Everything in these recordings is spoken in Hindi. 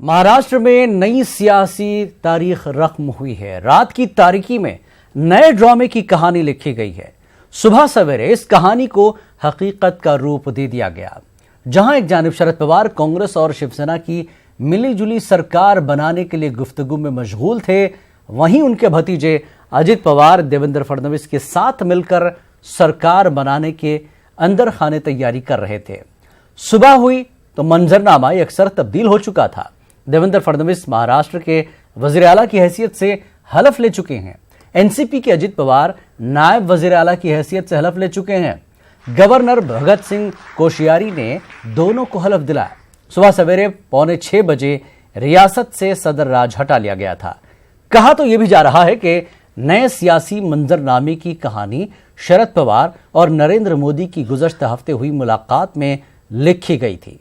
महाराष्ट्र में नई सियासी तारीख रकम हुई है। रात की तारीकी में नए ड्रामे की कहानी लिखी गई है। सुबह सवेरे इस कहानी को हकीकत का रूप दे दिया गया। जहां एक जानिब शरद पवार कांग्रेस और शिवसेना की मिलीजुली सरकार बनाने के लिए गुफ्तगू में मशगूल थे, वहीं उनके भतीजे अजित पवार देवेंद्र फडणवीस के साथ मिलकर सरकार बनाने के अंदर खाने तैयारी कर रहे थे। सुबह हुई तो मंजरनामा अक्सर तब्दील हो चुका था। देवेंद्र फडणवीस महाराष्ट्र के वजीर आला की हैसियत से हलफ ले चुके हैं। एनसीपी के अजित पवार नायब वजीर आला की हैसियत से हलफ ले चुके हैं। गवर्नर भगत सिंह कोश्यारी ने दोनों को हलफ दिलाया। सुबह सवेरे 5:45 बजे रियासत से सदर राज हटा लिया गया था। कहा तो यह भी जा रहा है कि नए सियासी मंजरनामे की कहानी शरद पवार और नरेंद्र मोदी की गुज़श्ता हफ्ते हुई मुलाकात में लिखी गई थी।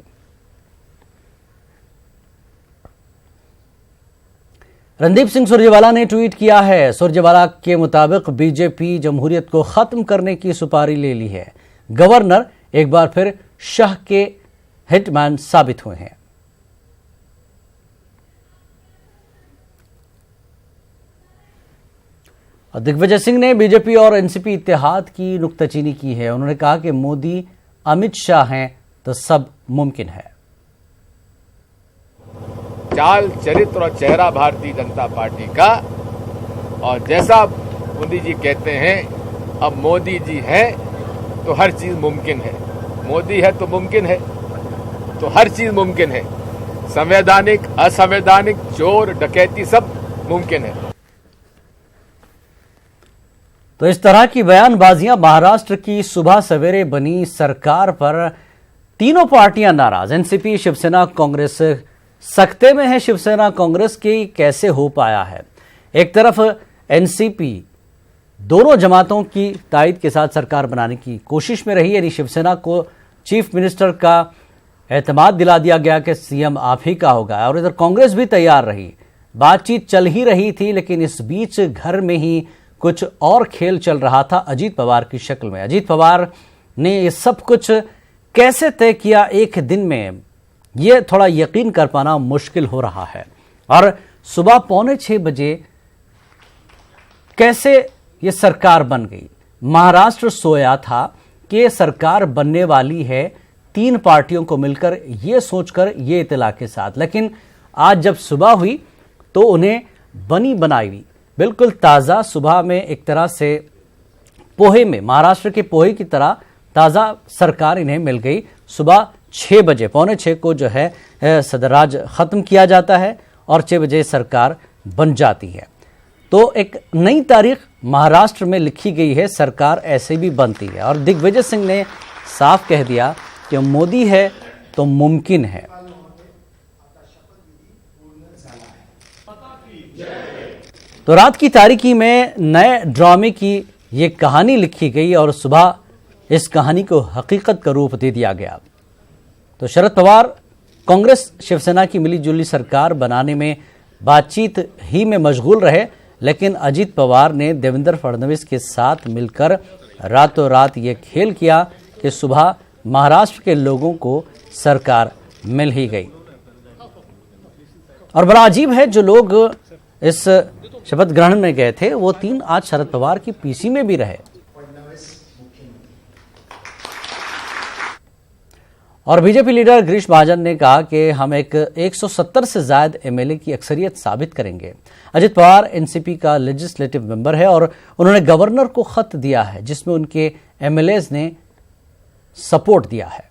रणदीप सिंह सुरजेवाला ने ट्वीट किया है। सुरजेवाला के मुताबिक बीजेपी जमहूरियत को खत्म करने की सुपारी ले ली है। गवर्नर एक बार फिर शाह के हिटमैन साबित हुए हैं। दिग्विजय सिंह ने बीजेपी और एनसीपी इत्तेहाद की नुक्ताचीनी की है। उन्होंने कहा कि मोदी अमित शाह हैं तो सब मुमकिन है। चाल, चरित्र और चेहरा भारतीय जनता पार्टी का, और जैसा मोदी जी कहते हैं अब मोदी जी हैं तो हर चीज मुमकिन है। मोदी है तो मुमकिन है, तो हर चीज मुमकिन है। संवैधानिक, असंवैधानिक, चोर, डकैती सब मुमकिन है। तो इस तरह की बयानबाजियां महाराष्ट्र की सुबह सवेरे बनी सरकार पर तीनों पार्टियां नाराज। एनसीपी, शिवसेना, कांग्रेस सख्ते में है। शिवसेना कांग्रेस की कैसे हो पाया है। एक तरफ एनसीपी दोनों जमातों की तायद के साथ सरकार बनाने की कोशिश में रही, यानी शिवसेना को चीफ मिनिस्टर का एतमाद दिला दिया गया कि सीएम आप ही का होगा, और इधर कांग्रेस भी तैयार रही। बातचीत चल ही रही थी, लेकिन इस बीच घर में ही कुछ और खेल चल रहा था अजित पवार की शक्ल में। अजित पवार ने ये सब कुछ कैसे तय किया एक दिन में, ये थोड़ा यकीन कर पाना मुश्किल हो रहा है। और सुबह 5:45 बजे कैसे ये सरकार बन गई। महाराष्ट्र सोया था कि सरकार बनने वाली है तीन पार्टियों को मिलकर, ये सोचकर, ये इत्तला के साथ, लेकिन आज जब सुबह हुई तो उन्हें बनी बनाई बिल्कुल ताज़ा, सुबह में एक तरह से पोहे में, महाराष्ट्र के पोहे की तरह ताज़ा सरकार इन्हें मिल गई। सुबह 6 बजे, 5:45 को जो है सदराज ख़त्म किया जाता है और 6 बजे सरकार बन जाती है। तो एक नई तारीख महाराष्ट्र में लिखी गई है। सरकार ऐसे भी बनती है। और दिग्विजय सिंह ने साफ कह दिया कि मोदी है तो मुमकिन है। तो रात की तारीकी में नए ड्रामे की ये कहानी लिखी गई और सुबह इस कहानी को हकीकत का रूप दे दिया गया। तो शरद पवार कांग्रेस शिवसेना की मिलीजुली सरकार बनाने में बातचीत ही में मशगूल रहे, लेकिन अजित पवार ने देवेंद्र फडणवीस के साथ मिलकर रातों रात ये खेल किया कि सुबह महाराष्ट्र के लोगों को सरकार मिल ही गई। और बड़ा अजीब है, जो लोग इस शपथ ग्रहण में गए थे वो तीन आज शरद पवार की पीसी में भी रहे। और बीजेपी लीडर गिरीश महाजन ने कहा कि हम एक 170 से ज्यादा एमएलए की अक्सरियत साबित करेंगे। अजित पवार एनसीपी का लेजिस्लेटिव मेंबर है और उन्होंने गवर्नर को खत दिया है जिसमें उनके एमएलएज ने सपोर्ट दिया है।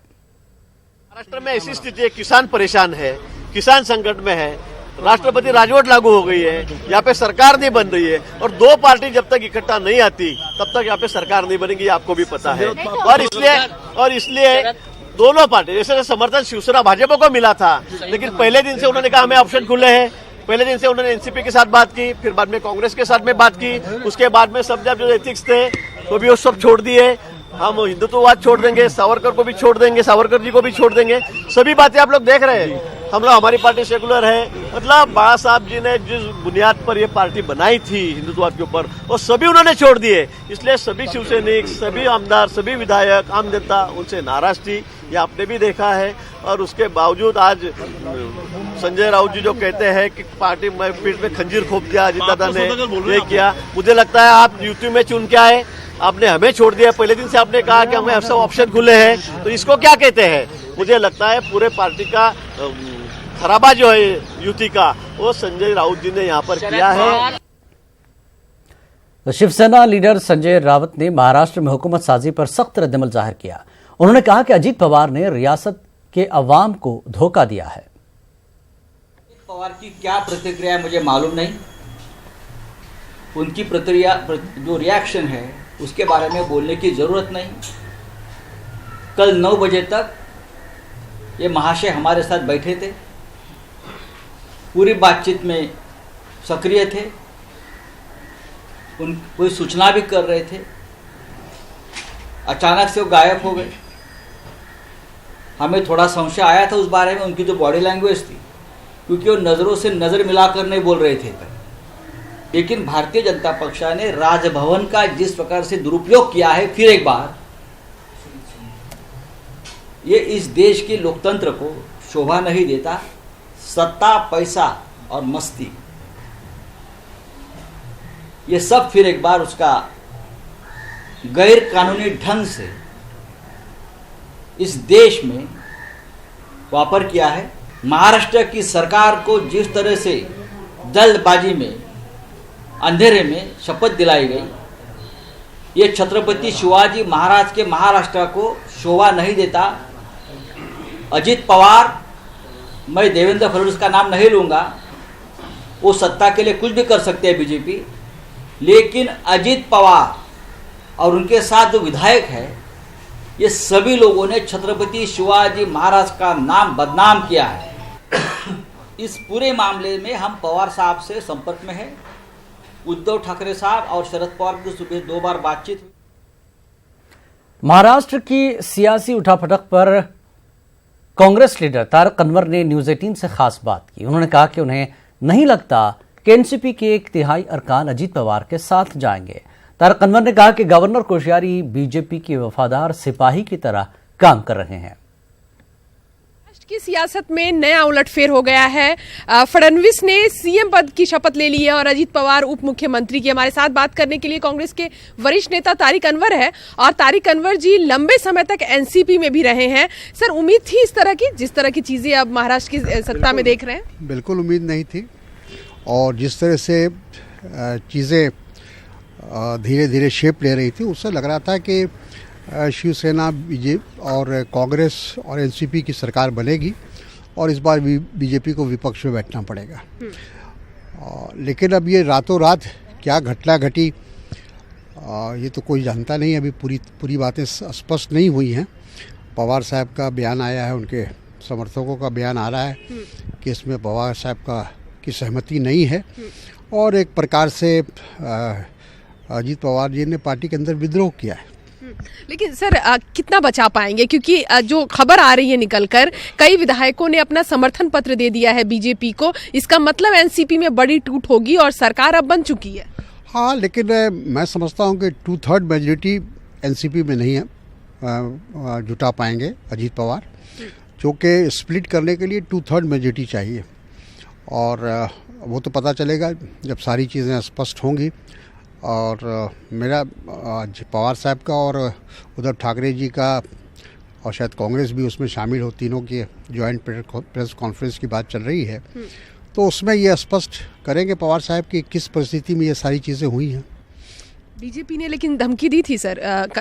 महाराष्ट्र में ऐसी स्थिति है, किसान परेशान है, किसान संकट में है, राष्ट्रपति राजवट लागू हो गई है, यहाँ पे सरकार नहीं बन रही है, और दो पार्टी जब तक इकट्ठा नहीं आती तब तक यहाँ पे सरकार नहीं बनेगी, आपको भी पता है। और इसलिए दोनों पार्टी, जैसे समर्थन शिवसेना भाजपा को मिला था, लेकिन पहले दिन से उन्होंने कहा हमें ऑप्शन खुले हैं। पहले दिन से उन्होंने एनसीपी के साथ बात की, फिर बाद में कांग्रेस के साथ में बात की, उसके बाद में सब जब जो एथिक्स थे वो भी वो सब छोड़ दिए। हम हिंदुत्ववाद छोड़ देंगे, सावरकर को भी छोड़ देंगे, सावरकर जी को भी छोड़ देंगे, सभी बातें आप लोग देख रहे हैं। हम लोग, हमारी पार्टी सेकुलर है, मतलब बाबा साहब जी ने जिस बुनियाद पर ये पार्टी बनाई थी हिंदुत्ववाद के ऊपर, वो सभी उन्होंने छोड़ दिए। इसलिए सभी शिवसैनिक, सभी आमदार, सभी विधायक, आम जनता उनसे नाराज थी। ये आपने भी देखा है। और उसके बावजूद आज संजय राउत जी जो कहते हैं कि पार्टी में पीठ में खंजीर खोप दिया, अजीत दादा ने ये किया, मुझे लगता है आप यूपी में चुन के आए, आपने हमें छोड़ दिया। पहले दिन से आपने कहा कि हमें सब ऑप्शन खुले हैं, तो इसको क्या कहते हैं? मुझे लगता है पूरे पार्टी का खराबा जो है युति का, वो संजय राउत जी ने यहाँ पर किया है। तो शिवसेना लीडर संजय रावत ने महाराष्ट्र में हुकूमत साजी पर सख्त रद्दमल जाहिर किया। उन्होंने कहा कि अजीत पवार ने रियासत के अवाम को धोखा दिया है। अजीत पवार की क्या प्रतिक्रिया है मुझे मालूम नहीं, उनकी प्रतिक्रिया जो रिएक्शन है उसके बारे में बोलने की जरूरत नहीं। कल 9 बजे तक ये महाशय हमारे साथ बैठे थे, पूरी बातचीत में सक्रिय थे, कोई सूचना भी कर रहे थे। अचानक से वो गायब हो गए। हमें थोड़ा संशय आया था उस बारे में, उनकी जो बॉडी लैंग्वेज थी, क्योंकि वो नज़रों से नज़र मिलाकर नहीं बोल रहे थे। लेकिन भारतीय जनता पक्ष ने राजभवन का जिस प्रकार से दुरुपयोग किया है, फिर एक बार ये इस देश के लोकतंत्र को शोभा नहीं देता। सत्ता, पैसा और मस्ती, ये सब फिर एक बार उसका गैर कानूनी ढंग से इस देश में वापर किया है। महाराष्ट्र की सरकार को जिस तरह से जल्दबाजी में, अंधेरे में शपथ दिलाई गई, ये छत्रपति शिवाजी महाराज के महाराष्ट्र को शोभा नहीं देता। अजीत पवार, मैं देवेंद्र फडणवीस का नाम नहीं लूँगा, वो सत्ता के लिए कुछ भी कर सकते हैं बीजेपी, लेकिन अजीत पवार और उनके साथ जो विधायक है, ये सभी लोगों ने छत्रपति शिवाजी महाराज का नाम बदनाम किया है। इस पूरे मामले में हम पवार साहब से संपर्क में हैं। उद्धव ठाकरे साहब और शरद पवार की सुबह 2 बार बातचीत हुई। महाराष्ट्र की सियासी उठापटक पर कांग्रेस लीडर तारक अनवर ने न्यूज 18 से खास बात की। उन्होंने कहा कि उन्हें नहीं लगता कि एनसीपी के 1/3 अरकान अजीत पवार के साथ जाएंगे। तारक अनवर ने कहा कि गवर्नर कोश्यारी बीजेपी के वफादार सिपाही की तरह काम कर रहे हैं। की सियासत में नया उलटफेर हो गया है। फडणवीस ने सीएम पद की शपथ ले ली है और अजीत पवार उप मुख्यमंत्री की। हमारे साथ बात करने के लिए कांग्रेस के वरिष्ठ नेता तारिक अनवर है, और तारिक अनवर जी लंबे समय तक एनसीपी में भी रहे हैं। सर, उम्मीद थी इस तरह की, जिस तरह की चीजें अब महाराष्ट्र की सत्ता में देख रहे हैं? बिल्कुल उम्मीद नहीं थी, और जिस तरह से चीज़ें धीरे धीरे शेप ले रही थी, उससे लग रहा था कि शिवसेना, बीजेपी और कांग्रेस और एनसीपी की सरकार बनेगी और इस बार बीजेपी को विपक्ष में बैठना पड़ेगा। लेकिन अब ये रातों रात क्या घटना घटी, ये तो कोई जानता नहीं। अभी पूरी बातें स्पष्ट नहीं हुई हैं। पवार साहब का बयान आया है, उनके समर्थकों का बयान आ रहा है कि इसमें पवार साहब की सहमति नहीं है, और एक प्रकार से अजीत पवार जी ने पार्टी के अंदर विद्रोह किया है। लेकिन सर, कितना बचा पाएंगे? क्योंकि जो खबर आ रही है निकलकर, कई विधायकों ने अपना समर्थन पत्र दे दिया है बीजेपी को। इसका मतलब एनसीपी में बड़ी टूट होगी और सरकार अब बन चुकी है। हाँ, लेकिन मैं समझता हूँ कि 2/3 मेजॉरिटी एनसीपी में नहीं है जुटा पाएंगे अजीत पवार, क्योंकि स्प्लिट करने के लिए 2/3 मेजॉरिटी चाहिए, और वो तो पता चलेगा जब सारी चीज़ें स्पष्ट होंगी। और मेरा पवार साहब का और उद्धव ठाकरे जी का, और शायद कांग्रेस भी उसमें शामिल हो, तीनों की ज्वाइंट प्रेस कॉन्फ्रेंस की बात चल रही है, तो उसमें ये स्पष्ट करेंगे पवार साहब कि किस परिस्थिति में ये सारी चीज़ें हुई हैं। बीजेपी ने लेकिन धमकी दी थी सर,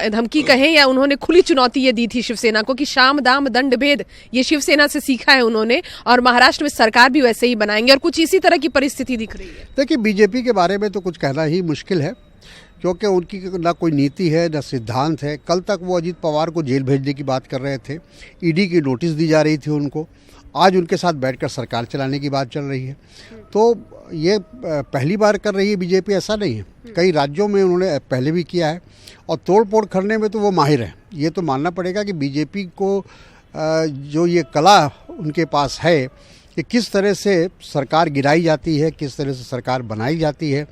धमकी कहें या उन्होंने खुली चुनौती ये दी थी शिवसेना को कि शाम दाम दंड भेद ये शिवसेना से सीखा है उन्होंने, और महाराष्ट्र में सरकार भी वैसे ही बनाएंगे, और कुछ इसी तरह की परिस्थिति दिख रही है। देखिए, बीजेपी के बारे में तो कुछ कहना ही मुश्किल है, क्योंकि उनकी ना कोई नीति है, ना सिद्धांत है। कल तक वो अजीत पवार को जेल भेजने की बात कर रहे थे, ईडी की नोटिस दी जा रही थी उनको, आज उनके साथ बैठकर सरकार चलाने की बात चल रही है। तो ये पहली बार कर रही है बीजेपी, ऐसा नहीं है। कई राज्यों में उन्होंने पहले भी किया है, और तोड़ फोड़ करने में तो वो माहिर है। ये तो मानना पड़ेगा कि बीजेपी को जो ये कला उनके पास है कि किस तरह से सरकार गिराई जाती है, किस तरह से सरकार बनाई जाती है,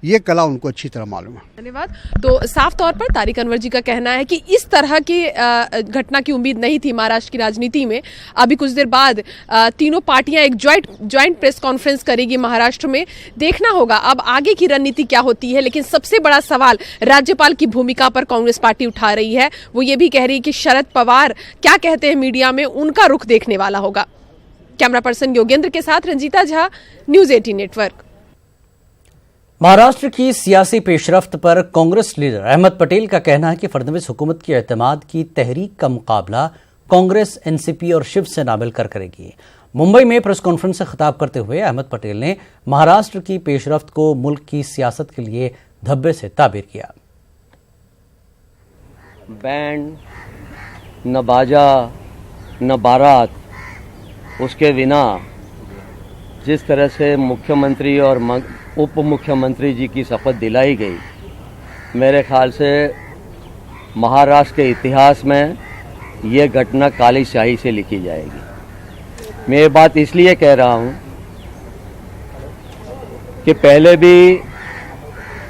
ये कला उनको अच्छी तरह मालूम है। धन्यवाद। तो साफ तौर पर तारिक अनवर जी का कहना है कि इस तरह की घटना की उम्मीद नहीं थी महाराष्ट्र की राजनीति में। अभी कुछ देर बाद तीनों पार्टियां एक ज्वाइंट प्रेस कॉन्फ्रेंस करेगी महाराष्ट्र में। देखना होगा अब आगे की रणनीति क्या होती है। लेकिन सबसे बड़ा सवाल राज्यपाल की भूमिका पर कांग्रेस पार्टी उठा रही है। वो ये भी कह रही है कि शरद पवार क्या कहते हैं मीडिया में, उनका रुख देखने वाला होगा। कैमरा पर्सन योगेंद्र के साथ रंजीता झा, न्यूज़ 18 नेटवर्क। महाराष्ट्र की सियासी पेशरफ्त पर कांग्रेस लीडर अहमद पटेल का कहना है कि फडणवीस हुकूमत की एतमाद की तहरीक का मुकाबला कांग्रेस, एनसीपी और शिवसेना मिलकर करेगी। मुंबई में प्रेस कॉन्फ्रेंस से खिताब करते हुए अहमद पटेल ने महाराष्ट्र की पेशरफ्त को मुल्क की सियासत के लिए धब्बे से ताबीर किया। बैंड न बाजा न बारात, उसके बिना जिस तरह से मुख्यमंत्री और उप मुख्यमंत्री जी की शपथ दिलाई गई, मेरे ख्याल से महाराष्ट्र के इतिहास में ये घटना काली शाही से लिखी जाएगी। मैं ये बात इसलिए कह रहा हूँ कि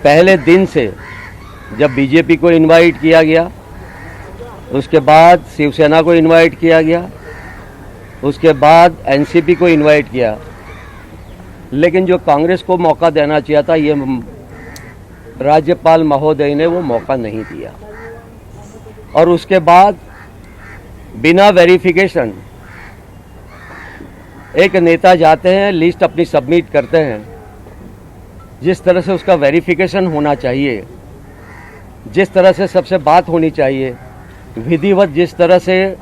पहले दिन से जब बीजेपी को इनवाइट किया गया, उसके बाद शिवसेना को इनवाइट किया गया, उसके बाद एनसीपी को इनवाइट किया, लेकिन जो कांग्रेस को मौका देना चाहिए था, ये राज्यपाल महोदय ने वो मौका नहीं दिया। और उसके बाद बिना वेरिफिकेशन एक नेता जाते हैं, लिस्ट अपनी सबमिट करते हैं, जिस तरह से उसका वेरिफिकेशन होना चाहिए, जिस तरह से सबसे बात होनी चाहिए, विधिवत जिस तरह से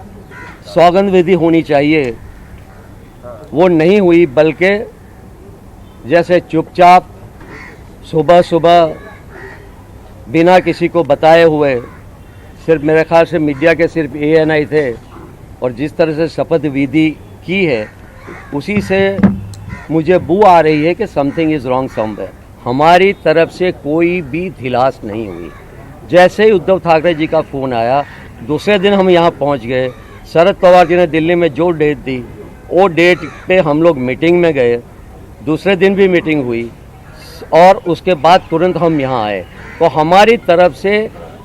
सौगंध विधि होनी चाहिए, वो नहीं हुई। बल्कि जैसे चुपचाप सुबह सुबह बिना किसी को बताए हुए, सिर्फ मेरे ख्याल से मीडिया के सिर्फ ANI थे, और जिस तरह से शपथ विधि की है, उसी से मुझे बू आ रही है कि समथिंग इज़ रॉन्ग समवेयर। हमारी तरफ से कोई भी ढिलास नहीं हुई। जैसे ही उद्धव ठाकरे जी का फ़ोन आया, दूसरे दिन हम यहाँ पहुँच गए। शरद पवार जी ने दिल्ली में जो डेट दी, वो डेट पे हम लोग मीटिंग में गए। दूसरे दिन भी मीटिंग हुई और उसके बाद तुरंत हम यहाँ आए। तो हमारी तरफ से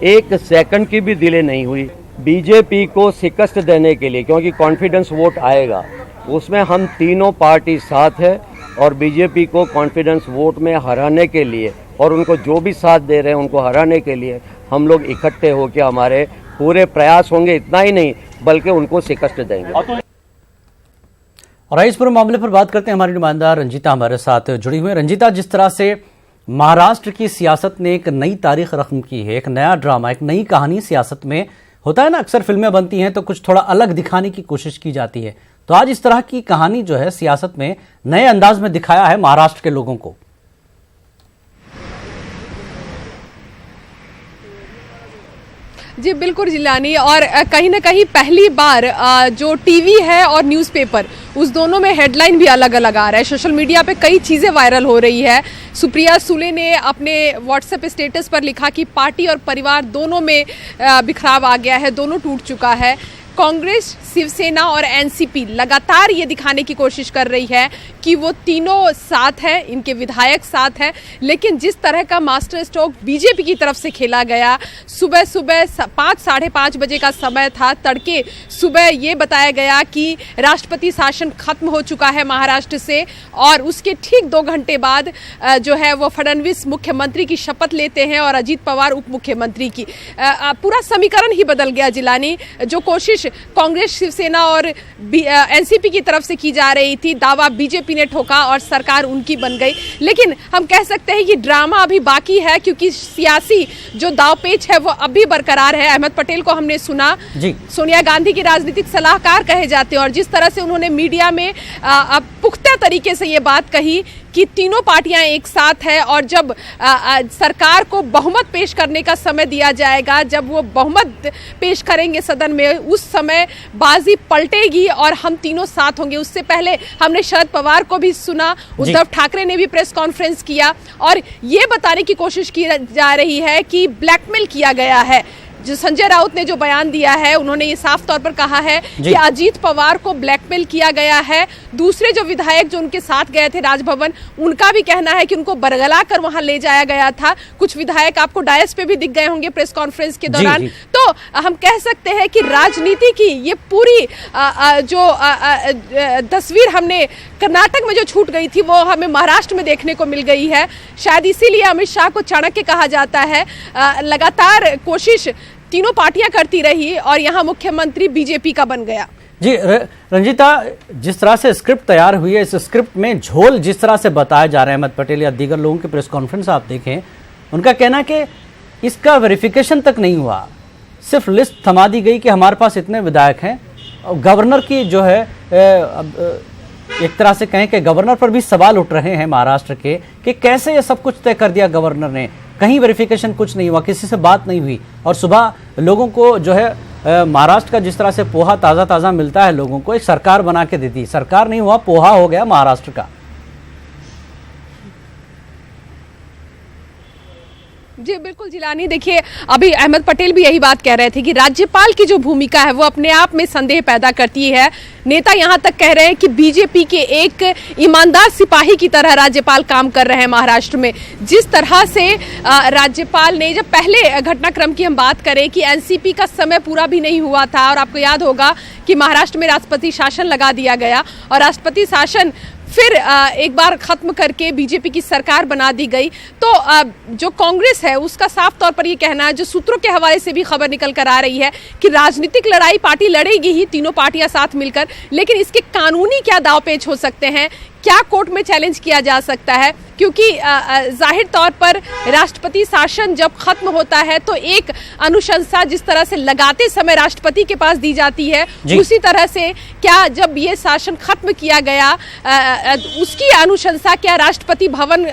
एक सेकंड की भी डिले नहीं हुई। बीजेपी को शिकस्त देने के लिए, क्योंकि कॉन्फिडेंस वोट आएगा, उसमें हम तीनों पार्टी साथ है, और बीजेपी को कॉन्फिडेंस वोट में हराने के लिए और उनको जो भी साथ दे रहे हैं उनको हराने के लिए हम लोग इकट्ठे होकर हमारे पूरे प्रयास होंगे। इतना ही नहीं बल्कि उनको शिकस्त देंगे। और इस पूरे मामले पर बात करते हैं, हमारी नुमाइंदा रंजीता हमारे साथ जुड़ी हुई है। रंजीता, जिस तरह से महाराष्ट्र की सियासत ने एक नई तारीख रकम की है, एक नया ड्रामा, एक नई कहानी सियासत में होता है ना, अक्सर फिल्में बनती हैं तो कुछ थोड़ा अलग दिखाने की कोशिश की जाती है, तो आज इस तरह की कहानी जो है सियासत में नए अंदाज में दिखाया है महाराष्ट्र के लोगों को। जी बिल्कुल जिलानी, और कहीं ना कहीं पहली बार जो टीवी है और न्यूज़पेपर, उस दोनों में हेडलाइन भी अलग अलग आ रहा है। सोशल मीडिया पे कई चीज़ें वायरल हो रही है। सुप्रिया सुले ने अपने व्हाट्सएप स्टेटस पर लिखा कि पार्टी और परिवार दोनों में बिखराव आ गया है, दोनों टूट चुका है। कांग्रेस, शिवसेना और एनसीपी लगातार ये दिखाने की कोशिश कर रही है कि वो तीनों साथ हैं, इनके विधायक साथ हैं, लेकिन जिस तरह का मास्टर स्ट्रोक बीजेपी की तरफ से खेला गया, सुबह सुबह 5 साढ़े 5 बजे का समय था, तड़के सुबह ये बताया गया कि राष्ट्रपति शासन खत्म हो चुका है महाराष्ट्र से, और उसके ठीक 2 घंटे बाद जो है वो फडणवीस मुख्यमंत्री की शपथ लेते हैं और अजीत पवार उप मुख्यमंत्री की। पूरा समीकरण ही बदल गया जिलानी। जो कोशिश कांग्रेस, शिवसेना और एनसीपी की तरफ से की जा रही थी, दावा बीजेपी ने ठोका और सरकार उनकी बन गई। लेकिन हम कह सकते हैं कि ड्रामा अभी बाकी है, क्योंकि सियासी जो दावपेच है वो अभी बरकरार है। अहमद पटेल को हमने सुना, सोनिया गांधी की राजनीतिक सलाहकार कहे जाते हैं, और जिस तरह से उन्होंने मीडिया में पुख्ता तरीके से ये बात कही कि तीनों पार्टियां एक साथ है, और जब सरकार को बहुमत पेश करने का समय दिया जाएगा, जब वो बहुमत पेश करेंगे सदन में, उस समय बाजी पलटेगी और हम तीनों साथ होंगे। उससे पहले हमने शरद पवार को भी सुना, उद्धव ठाकरे ने भी प्रेस कॉन्फ्रेंस किया और ये बताने की कोशिश की जा रही है कि ब्लैकमेल किया गया है। जो संजय राउत ने जो बयान दिया है, उन्होंने ये साफ तौर पर कहा है कि अजीत पवार को ब्लैकमेल किया गया है। दूसरे जो विधायक जो उनके साथ गए थे राजभवन, उनका भी कहना है कि उनको बरगला कर वहां ले जाया गया था। कुछ विधायक आपको डायस पे भी दिख गए होंगे प्रेस कॉन्फ्रेंस के दौरान। तो हम कह सकते हैं कि राजनीति की ये पूरी जो तस्वीर हमने कर्नाटक में जो छूट गई थी, वो हमें महाराष्ट्र में देखने को मिल गई है। शायद इसीलिए अमित शाह को चाणक्य कहा जाता है। लगातार कोशिश तीनों पार्टियां करती रही और यहां मुख्यमंत्री बीजेपी का बन गया। जी रंजीता, जिस तरह से स्क्रिप्ट तैयार हुई है, इस स्क्रिप्ट में झोल जिस तरह से बताया जा रहा है, अहमद पटेल या दीगर लोगों की प्रेस कॉन्फ्रेंस आप देखें, उनका कहना है कि इसका वेरिफिकेशन तक नहीं हुआ, सिर्फ लिस्ट थमा दी गई कि हमारे पास इतने विधायक हैं। और गवर्नर की जो है एक तरह से कहें कि गवर्नर पर भी सवाल उठ रहे हैं महाराष्ट्र के कि कैसे ये सब कुछ तय कर दिया गवर्नर ने, कहीं वेरिफिकेशन कुछ नहीं हुआ, किसी से बात नहीं हुई। और सुबह लोगों को जो है महाराष्ट्र का जिस तरह से पोहा ताज़ा ताज़ा मिलता है लोगों को, एक सरकार बना के दी थी, सरकार नहीं हुआ, पोहा हो गया महाराष्ट्र का। जी बिल्कुल जिलानी, देखिए अभी अहमद पटेल भी यही बात कह रहे थे कि राज्यपाल की जो भूमिका है वो अपने आप में संदेह पैदा करती है। नेता यहां तक कह रहे हैं कि बीजेपी के एक ईमानदार सिपाही की तरह राज्यपाल काम कर रहे हैं महाराष्ट्र में। जिस तरह से राज्यपाल ने, जब पहले घटनाक्रम की हम बात करें कि एनसीपी का समय पूरा भी नहीं हुआ था और आपको याद होगा कि महाराष्ट्र में राष्ट्रपति शासन लगा दिया गया और राष्ट्रपति शासन फिर एक बार खत्म करके बीजेपी की सरकार बना दी गई। तो जो कांग्रेस है उसका साफ तौर पर ये कहना है, जो सूत्रों के हवाले से भी खबर निकल कर आ रही है, कि राजनीतिक लड़ाई पार्टी लड़ेगी ही, तीनों पार्टियां साथ मिलकर, लेकिन इसके कानूनी क्या दांवपेच हो सकते हैं, क्या कोर्ट में चैलेंज किया जा सकता है, क्योंकि जाहिर तौर पर राष्ट्रपति शासन जब खत्म होता है तो एक अनुशंसा जिस तरह से लगाते समय राष्ट्रपति के पास दी जाती है, उसी तरह से क्या जब ये शासन खत्म किया गया उसकी अनुशंसा क्या राष्ट्रपति भवन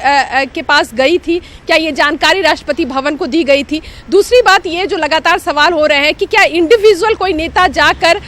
के पास गई थी, क्या ये जानकारी राष्ट्रपति भवन को दी गई थी। दूसरी बात ये जो लगातार सवाल हो रहे हैं कि क्या इंडिविजुअल कोई नेता जाकर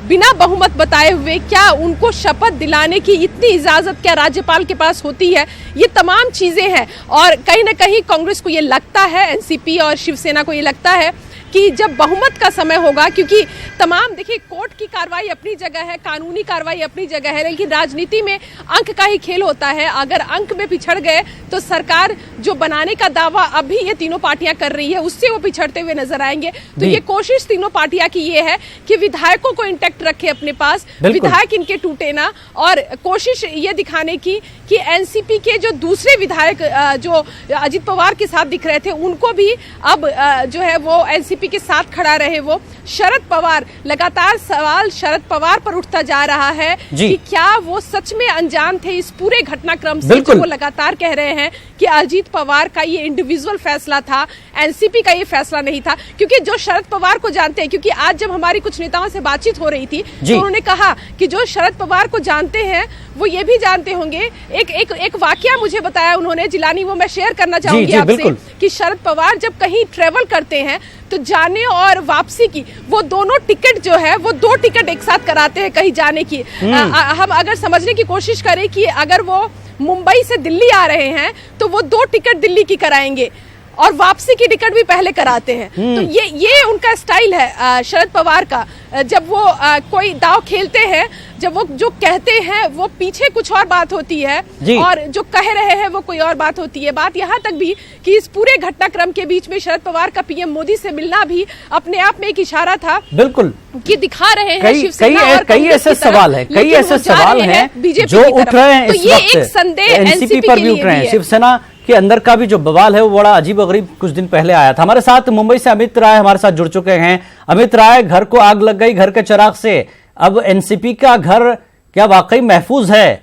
बिना बहुमत बताए हुए क्या उनको शपथ दिलाने की इतनी इजाजत क्या राज्यपाल के पास होती है, ये तमाम चीजें हैं। और कहीं ना कहीं कांग्रेस को ये लगता है, एनसीपी और शिवसेना को ये लगता है कि जब बहुमत का समय होगा, क्योंकि तमाम देखिए कोर्ट की कार्रवाई अपनी जगह है, कानूनी कार्रवाई अपनी जगह है, लेकिन राजनीति में अंक का ही खेल होता है। अगर अंक में पिछड़ गए तो सरकार जो बनाने का दावा अभी ये तीनों पार्टियां कर रही है उससे वो पिछड़ते हुए नजर आएंगे। तो ये कोशिश तीनों पार्टियां की ये है कि विधायकों को इंटैक्ट रखे अपने पास, विधायक इनके टूटे ना, और कोशिश ये दिखाने की कि एनसीपी के जो दूसरे विधायक जो अजीत पवार के साथ दिख रहे थे उनको भी अब जो है वो एनसीपी के साथ खड़ा रहे। वो शरद पवार, लगातार सवाल शरद पवार पर उठता जा रहा है कि क्या वो सच में अनजान थे इस पूरे घटनाक्रम से, जो वो लगातार कह रहे हैं कि अजीत पवार का ये इंडिविजुअल फैसला था, एनसीपी का ये फैसला नहीं था। क्योंकि जो शरद पवार को जानते हैं, क्योंकि आज जब हमारी कुछ नेताओं से बातचीत हो रही थी तो उन्होंने कहा कि जो शरद पवार को जानते हैं वो ये भी जानते होंगे। एक वाकया मुझे बताया उन्होंने जिलानी, वो मैं शेयर करना चाहूंगी आपसे, कि शरद पवार जब कहीं ट्रेवल करते हैं तो जाने और वापसी की वो दोनों टिकट जो है वो 2 टिकट एक साथ कराते हैं कहीं जाने की। हम अगर समझने की कोशिश करें कि अगर वो मुंबई से दिल्ली आ रहे हैं तो वो 2 टिकट दिल्ली की कराएंगे और वापसी की टिकट भी पहले कराते हैं। तो ये उनका स्टाइल है शरद पवार का। जब वो कोई दांव खेलते हैं, जब वो जो कहते हैं वो पीछे कुछ और बात होती है और जो कह रहे हैं वो कोई और बात होती है। बात यहाँ तक भी कि इस पूरे घटनाक्रम के बीच में शरद पवार का पीएम मोदी से मिलना भी अपने आप में एक इशारा था, बिल्कुल, कि दिखा रहे हैं शिवसेना और कई ऐसे सवाल हैं, कई ऐसे सवाल हैं जो उठ रहे हैं इस वक्त। ये एक संदेह एनसीपी पर भी उठ रहे हैं, शिवसेना के अंदर का भी जो बवाल है वो बड़ा अजीब गरीब कुछ दिन पहले आया था। हमारे साथ मुंबई से अमित राय हमारे साथ जुड़ चुके हैं। अमित राय, घर को आग लग गई घर के चिराग से, अब एनसीपी का घर क्या वाकई महफूज है?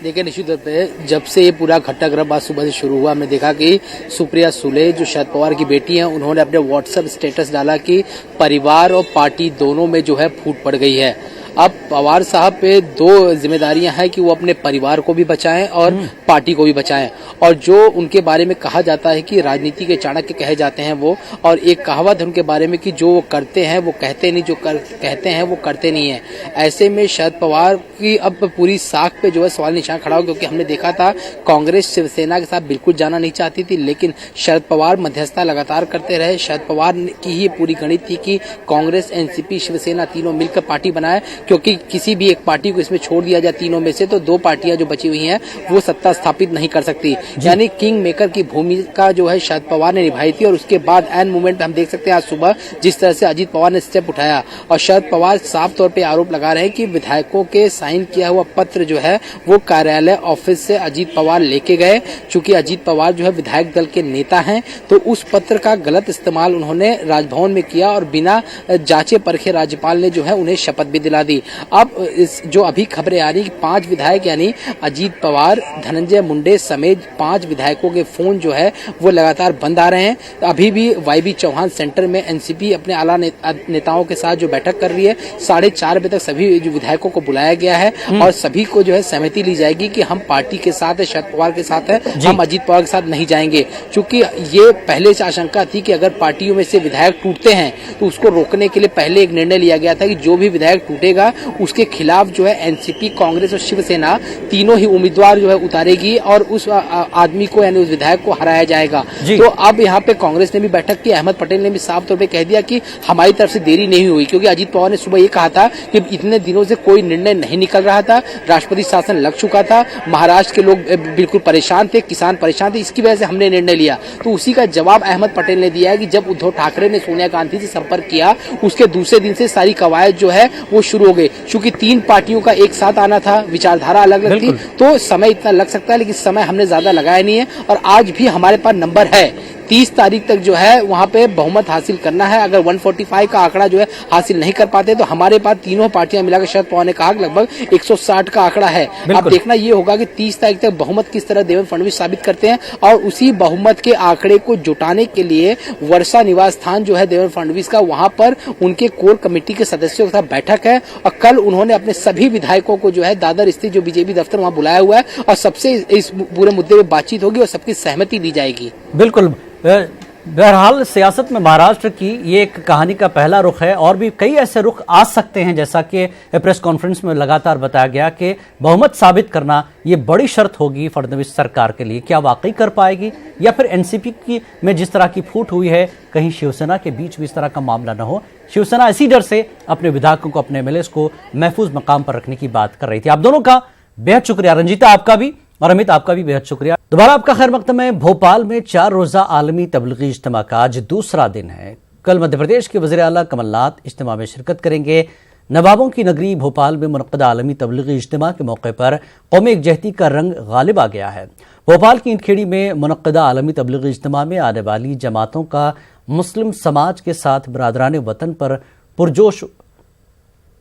देखिए निश्चित तौर पे जब से ये पूरा घटनाक्रम आज सुबह से शुरू हुआ, मैं देखा कि सुप्रिया सुले जो शरद पवार की बेटी हैं, उन्होंने अपने व्हाट्सएप स्टेटस डाला कि परिवार और पार्टी दोनों में जो है फूट पड़ गई है। अब पवार साहब पे दो जिम्मेदारियां हैं कि वो अपने परिवार को भी बचाएं और पार्टी को भी बचाएं। और जो उनके बारे में कहा जाता है कि राजनीति के चाणक्य कहे जाते हैं वो, और एक कहावत है उनके बारे में कि जो वो करते हैं वो कहते नहीं, जो कहते हैं वो करते नहीं है। ऐसे में शरद पवार की अब पूरी साख पे जो है सवाल निशान खड़ा हो, क्योंकि हमने देखा था कांग्रेस शिवसेना के साथ बिल्कुल जाना नहीं चाहती थी, लेकिन शरद पवार मध्यस्थता लगातार करते रहे। शरद पवार की ही पूरी गणित थी कि कांग्रेस, एनसीपी, शिवसेना तीनों मिलकर पार्टी बनाए, क्योंकि किसी भी एक पार्टी को इसमें छोड़ दिया जाए तीनों में से तो दो पार्टियां जो बची हुई हैं वो सत्ता स्थापित नहीं कर सकती। यानी किंग मेकर की भूमिका जो है शरद पवार ने निभाई थी। और उसके बाद एंड मूवमेंट हम देख सकते हैं आज सुबह जिस तरह से अजीत पवार ने स्टेप उठाया, और शरद पवार साफ तौर पे आरोप लगा रहे हैं कि विधायकों के साइन किया हुआ पत्र जो है वो कार्यालय ऑफिस से अजीत पवार लेके गए। चूंकि अजीत पवार जो है विधायक दल के नेता हैं, तो उस पत्र का गलत इस्तेमाल उन्होंने राजभवन में किया और बिना जांचे परखे राज्यपाल ने जो है उन्हें शपथ भी दिला दी। अब इस जो अभी खबरें आ रही कि 5 विधायक यानी अजीत पवार, धनंजय मुंडे समेत 5 विधायकों के फोन जो है वो लगातार बंद आ रहे हैं। अभी भी वाईबी चौहान सेंटर में एनसीपी अपने आला नेताओं के साथ जो बैठक कर रही है, 4:30 बजे तक सभी जो विधायकों को बुलाया गया है और सभी को जो है सहमति ली जाएगी कि हम पार्टी के साथ है, शरद पवार के साथ है, हम अजीत पवार के साथ नहीं जाएंगे। चूंकि ये पहले से आशंका थी कि अगर पार्टियों में से विधायक टूटते हैं तो उसको रोकने के लिए पहले एक निर्णय लिया गया था कि जो भी विधायक टूटेगा उसके खिलाफ जो है एनसीपी, कांग्रेस और शिवसेना तीनों ही उम्मीदवार जो है उतारेगी और उस आदमी को यानी उस विधायक को हराया जाएगा। तो अब यहाँ पे कांग्रेस ने भी बैठक की, अहमद पटेल ने भी साफ तौर पे कह दिया कि हमारी तरफ से देरी नहीं हुई, क्योंकि अजीत पवार ने सुबह ये कहा था कि इतने दिनों से कोई निर्णय नहीं निकल रहा था, राष्ट्रपति शासन लग चुका था, महाराष्ट्र के लोग बिल्कुल परेशान थे, किसान परेशान थे, इसकी वजह से हमने निर्णय लिया। तो उसी का जवाब अहमद पटेल ने दिया है कि जब उद्धव ठाकरे ने सोनिया गांधी से संपर्क किया उसके दूसरे दिन से सारी कवायद जो है वो शुरू हो गई। चूंकि 3 पार्टियों का एक साथ आना था, विचारधारा अलग अलग थी, तो समय इतना लग सकता है, लेकिन समय हमने ज्यादा लगाया नहीं है। और आज भी हमारे पास नंबर है, 30 तारीख तक जो है वहां पे बहुमत हासिल करना है। अगर 145 का आंकड़ा जो है हासिल नहीं कर पाते तो हमारे पास तीनों पार्टियां मिलाकर शरद पवार ने कहा लगभग 160 का आंकड़ा है। अब देखना ये होगा कि 30 तारीख तक बहुमत किस तरह देवेंद्र फडणवीस साबित करते हैं, और उसी बहुमत के आंकड़े को जुटाने के लिए वर्षा निवास स्थान जो है देवेंद्र फडणवीस का, वहां पर उनके कोर कमेटी के सदस्यों के साथ बैठक है। और कल उन्होंने अपने सभी विधायकों को जो है दादर स्थित जो बीजेपी दफ्तर वहां बुलाया हुआ है और सबसे इस पूरे मुद्दे में बातचीत होगी और सबकी सहमति दी जाएगी। बिल्कुल। बहरहाल सियासत में महाराष्ट्र की ये एक कहानी का पहला रुख है, और भी कई ऐसे रुख आ सकते हैं, जैसा कि प्रेस कॉन्फ्रेंस में लगातार बताया गया कि बहुमत साबित करना ये बड़ी शर्त होगी फडणवीस सरकार के लिए। क्या वाकई कर पाएगी, या फिर एनसीपी की में जिस तरह की फूट हुई है कहीं शिवसेना के बीच भी इस तरह का मामला न हो। शिवसेना इसी डर से अपने विधायकों को, अपने एमएलए को महफूज मकाम पर रखने की बात कर रही थी। आप दोनों का बेहद शुक्रिया, रंजीता आपका भी और अमित आपका भी बेहद शुक्रिया। दोबारा आपका खैर मकदम है। भोपाल में 4 रोजा आलमी तबलीगी इज्तिमा का आज दूसरा दिन है। कल मध्य प्रदेश के वज़ीर आला कमलनाथ इज्तिमा में शिरकत करेंगे। नवाबों की नगरी भोपाल में मुनक़्क़दा आलमी तबलीगी इज्तिमा के मौके पर कौमी एकजहती का रंग गालिब आ गया है। भोपाल की ईंटखेड़ी में मुनक़्क़दा आलमी तबलीगी इज्तिमा में आने वाली जमातों का मुस्लिम समाज के साथ बरादरान वतन पर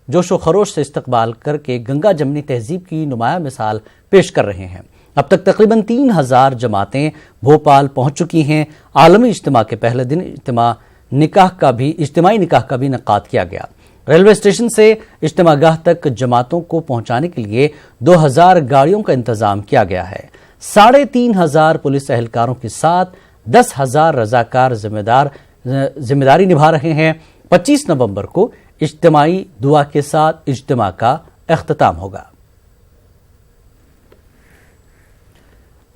जोशो खरोश से इस्तकबाल करके गंगा जमनी तहजीब की नुमाया मिसाल पेश कर रहे हैं। अब तक तकरीबन 3000 जमातें भोपाल पहुंच चुकी हैं। आलमी इज्तिमा के पहले दिन इज्तिमाई निकाह का भी इनेकाद किया गया। रेलवे स्टेशन से इज्तिमागाह तक जमातों को पहुंचाने के लिए 2000 गाड़ियों का इंतजाम किया गया है। 3500 पुलिस एहलकारों के साथ 10,000 रजाकार जिम्मेदारी निभा रहे हैं। 25 नवंबर को इज्तिमाई दुआ के साथ इज्तिमा का इख्तिताम होगा।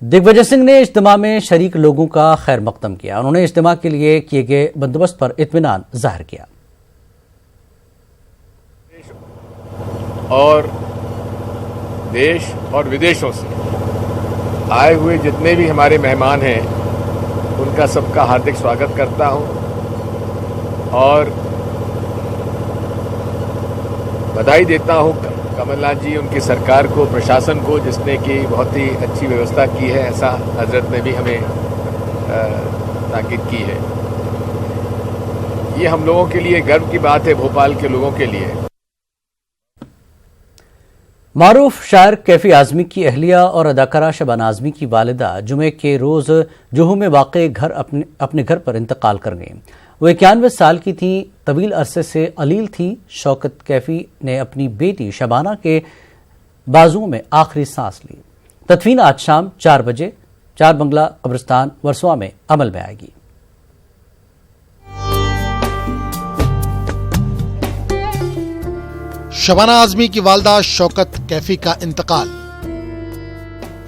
दिग्विजय सिंह ने इज्तिमा में शरीक लोगों का खैर मकदम किया। उन्होंने इज्तिमा के लिए किए गए बंदोबस्त पर इत्मीनान जाहिर किया। और देश और विदेशों से आए हुए जितने भी हमारे मेहमान हैं उनका सबका हार्दिक स्वागत करता हूं और बधाई देता हूं कमलनाथ जी, उनकी सरकार को, प्रशासन को, जिसने की बहुत ही अच्छी व्यवस्था की है। ऐसा हजरत ने भी हमें ताकीद की है। ये हम लोगों के लिए गर्व की बात है, भोपाल के लोगों के लिए। मारूफ शायर कैफी आजमी की अहलिया और अदाकारा शबाना आजमी की वालिदा जुमे के रोज जुहू में वाक़े अपने घर पर इंतकाल कर गई। वो 91 साल की थी, तवील अरसे से अलील थी। शौकत कैफी ने अपनी बेटी शबाना के बाजुओं में आखिरी सांस ली। तदफीन आज शाम 4 बजे 4 बंगला कब्रिस्तान वर्सोवा में अमल में आएगी। शबाना आजमी की वालदा शौकत कैफी का इंतकाल।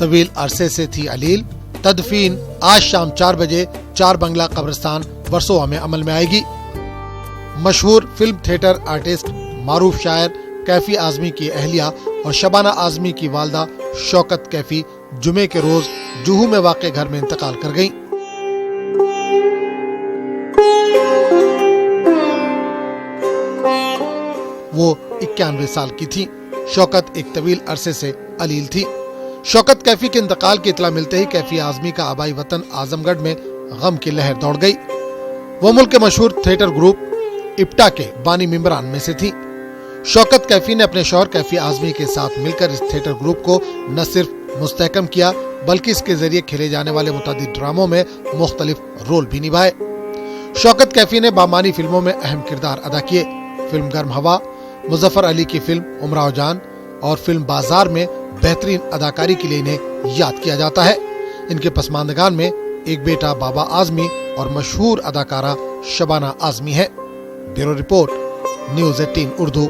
तवील अरसे से थी अलील। तदफीन आज शाम 4 बजे 4 बंगला कब्रिस्तान वर्सोवा में अमल में आएगी। मशहूर फिल्म थिएटर आर्टिस्ट, मारूफ शायर कैफी आजमी की अहलिया और शबाना आजमी की वालदा शौकत कैफी जुमे के रोज जुहू में वाक़े घर में इंतकाल कर गईं। वो 91 साल की थी। शौकत एक तवील अरसे से अलील थी। शौकत कैफी के इंतकाल की इतला मिलते ही कैफी आजमी का आबाई वतन आजमगढ़ में गम की लहर दौड़ गई। वो मुल्क के मशहूर थिएटर ग्रुप इप्टा के बानी मेंबरान में से थी। शौकत कैफी ने अपने शौहर कैफी आजमी के साथ मिलकर इस थिएटर ग्रुप को न सिर्फ मुस्तहकम किया, बल्कि इसके जरिए खेले जाने वाले मुतादिद ड्रामों में मुख्तलिफ रोल भी निभाए। शौकत कैफी ने बामानी फिल्मों में अहम किरदार अदा किए। फिल्म गर्म हवा, मुजफ्फर अली की फिल्म उमराव जान और फिल्म बाजार में बेहतरीन अदाकारी के लिए इन्हें याद किया जाता है। इनके पसमानदगान में एक बेटा बाबा आजमी और मशहूर अदाकारा शबाना आजमी है। Bureau report, news 18 Urdu.